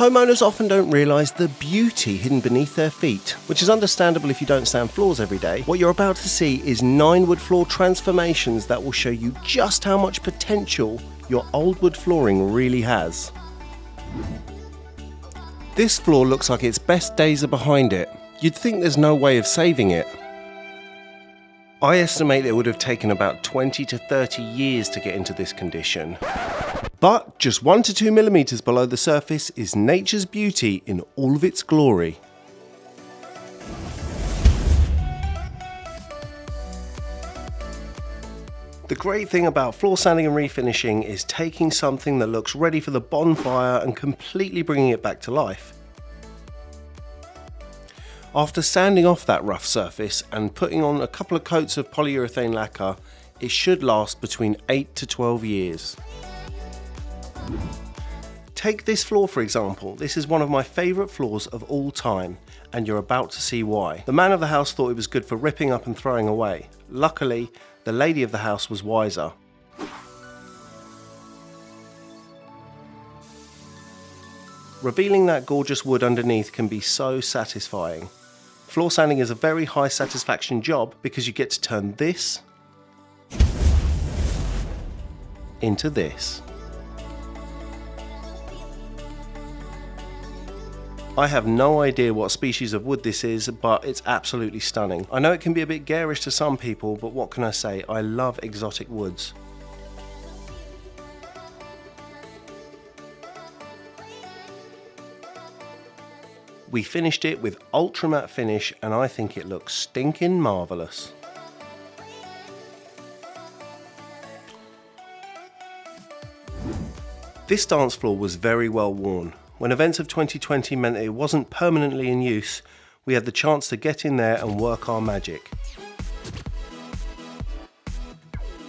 Homeowners often don't realise the beauty hidden beneath their feet, which is understandable if you don't sand floors every day. What you're about to see is 9 wood floor transformations that will show you just how much potential your old wood flooring really has. This floor looks like its best days are behind it. You'd think there's no way of saving it. I estimate it would have taken about 20 to 30 years to get into this condition. But just 1 to 2 millimeters below the surface is nature's beauty in all of its glory. The great thing about floor sanding and refinishing is taking something that looks ready for the bonfire and completely bringing it back to life. After sanding off that rough surface and putting on a couple of coats of polyurethane lacquer, it should last between 8 to 12 years. Take this floor for example. This is one of my favourite floors of all time, and you're about to see why. The man of the house thought it was good for ripping up and throwing away. Luckily, the lady of the house was wiser. Revealing that gorgeous wood underneath can be so satisfying. Floor sanding is a very high satisfaction job because you get to turn this into this. I have no idea what species of wood this is, but it's absolutely stunning. I know it can be a bit garish to some people, but what can I say? I love exotic woods. We finished it with ultra matte finish and I think it looks stinking marvellous. This dance floor was very well worn. When events of 2020 meant that it wasn't permanently in use, we had the chance to get in there and work our magic.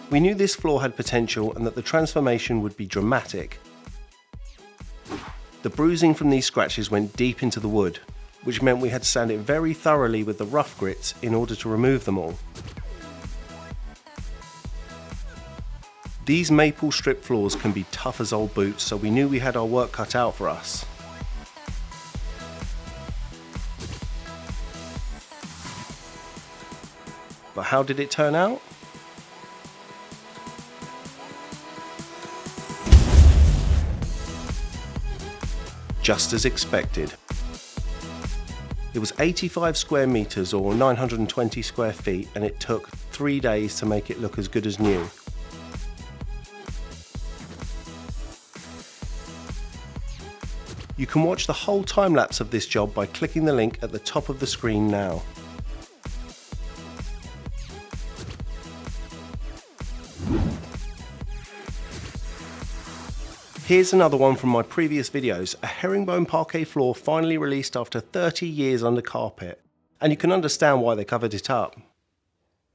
We knew this floor had potential and that the transformation would be dramatic. The bruising from these scratches went deep into the wood, which meant we had to sand it very thoroughly with the rough grits in order to remove them all. These maple strip floors can be tough as old boots, so we knew we had our work cut out for us. But how did it turn out? Just as expected. It was 85 square meters or 920 square feet, and it took 3 days to make it look as good as new. You can watch the whole time lapse of this job by clicking the link at the top of the screen now. Here's another one from my previous videos, a herringbone parquet floor finally released after 30 years under carpet. And you can understand why they covered it up.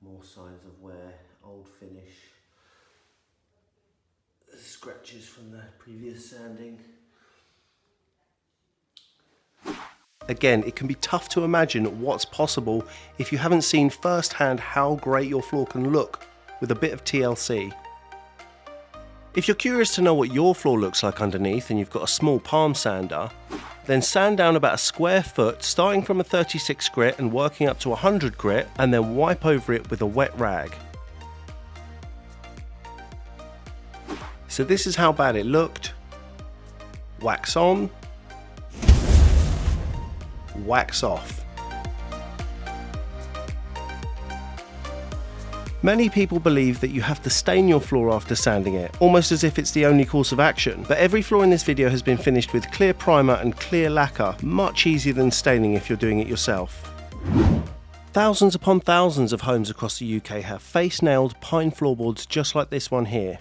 More signs of wear, old finish, scratches from the previous sanding. Again, it can be tough to imagine what's possible if you haven't seen firsthand how great your floor can look with a bit of TLC. If you're curious to know what your floor looks like underneath and you've got a small palm sander, then sand down about a square foot starting from a 36 grit and working up to 100 grit, and then wipe over it with a wet rag. So this is how bad it looked. Wax on, wax off. Many people believe that you have to stain your floor after sanding it, almost as if it's the only course of action. But every floor in this video has been finished with clear primer and clear lacquer, much easier than staining if you're doing it yourself. Thousands upon thousands of homes across the UK have face-nailed pine floorboards just like this one here.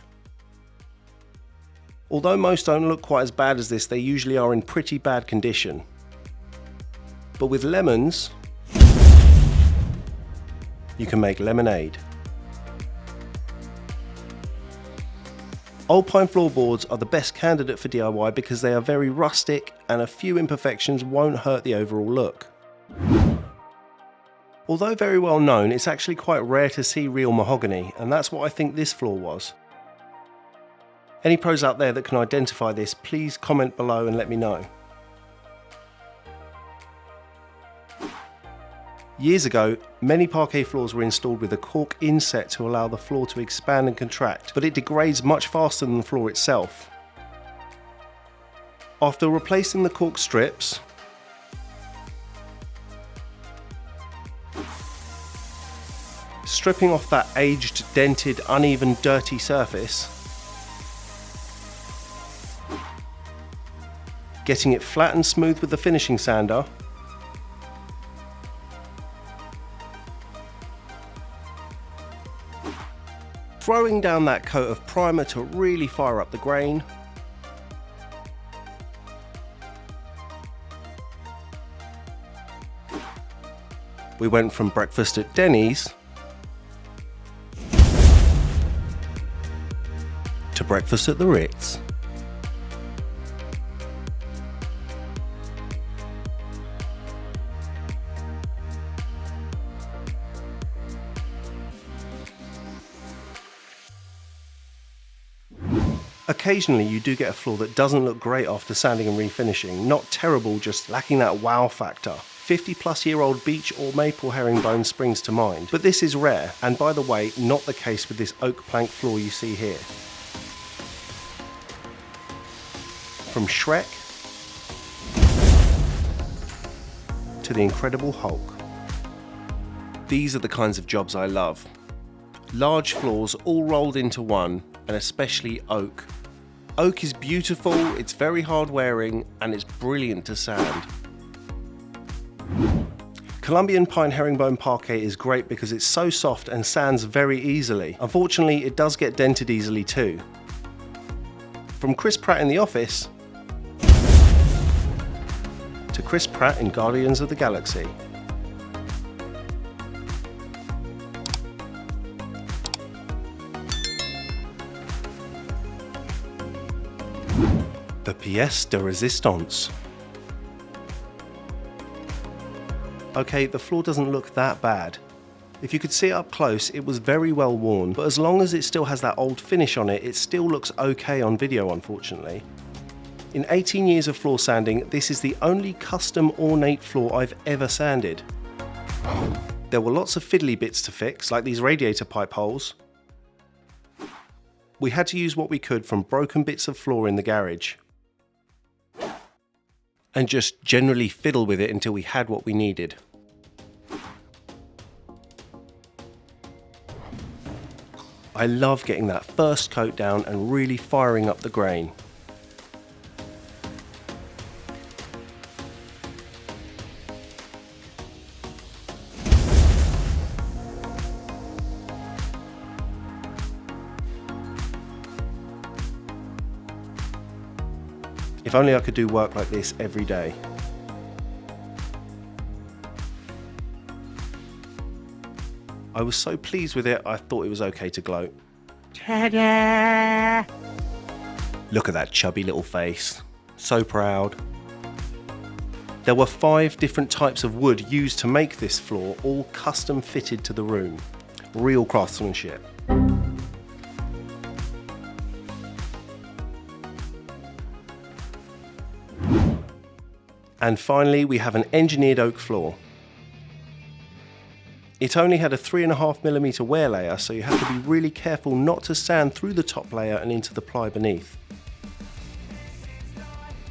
Although most don't look quite as bad as this, they usually are in pretty bad condition. But with lemons, you can make lemonade. Old pine floorboards are the best candidate for DIY because they are very rustic and a few imperfections won't hurt the overall look. Although very well known, it's actually quite rare to see real mahogany, and that's what I think this floor was. Any pros out there that can identify this, please comment below and let me know. Years ago, many parquet floors were installed with a cork inset to allow the floor to expand and contract, but it degrades much faster than the floor itself. After replacing the cork strips, stripping off that aged, dented, uneven, dirty surface, getting it flat and smooth with the finishing sander, throwing down that coat of primer to really fire up the grain, we went from breakfast at Denny's to breakfast at the Ritz. Occasionally you do get a floor that doesn't look great after sanding and refinishing. Not terrible, just lacking that wow factor. 50-plus-year-old beech or maple herringbone springs to mind, but this is rare, and by the way, not the case with this oak plank floor you see here. From Shrek to the Incredible Hulk. These are the kinds of jobs I love. Large floors all rolled into one, and especially oak. Oak is beautiful, it's very hard wearing, and it's brilliant to sand. Colombian pine herringbone parquet is great because it's so soft and sands very easily. Unfortunately, it does get dented easily too. From Chris Pratt in The Office to Chris Pratt in Guardians of the Galaxy. The pièce de résistance. Okay, the floor doesn't look that bad. If you could see it up close, it was very well worn, but as long as it still has that old finish on it, it still looks okay on video, unfortunately. In 18 years of floor sanding, this is the only custom ornate floor I've ever sanded. There were lots of fiddly bits to fix, like these radiator pipe holes. We had to use what we could from broken bits of floor in the garage, and just generally fiddle with it until we had what we needed. I love getting that first coat down and really firing up the grain. If only I could do work like this every day. I was so pleased with it, I thought it was okay to gloat. Ta-da! Look at that chubby little face. So proud. There were 5 different types of wood used to make this floor, all custom fitted to the room. Real craftsmanship. And finally, we have an engineered oak floor. It only had a 3.5mm wear layer, so you have to be really careful not to sand through the top layer and into the ply beneath.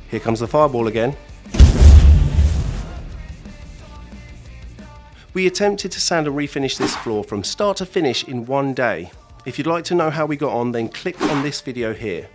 Here comes the fireball again. We attempted to sand and refinish this floor from start to finish in one day. If you'd like to know how we got on, then click on this video here.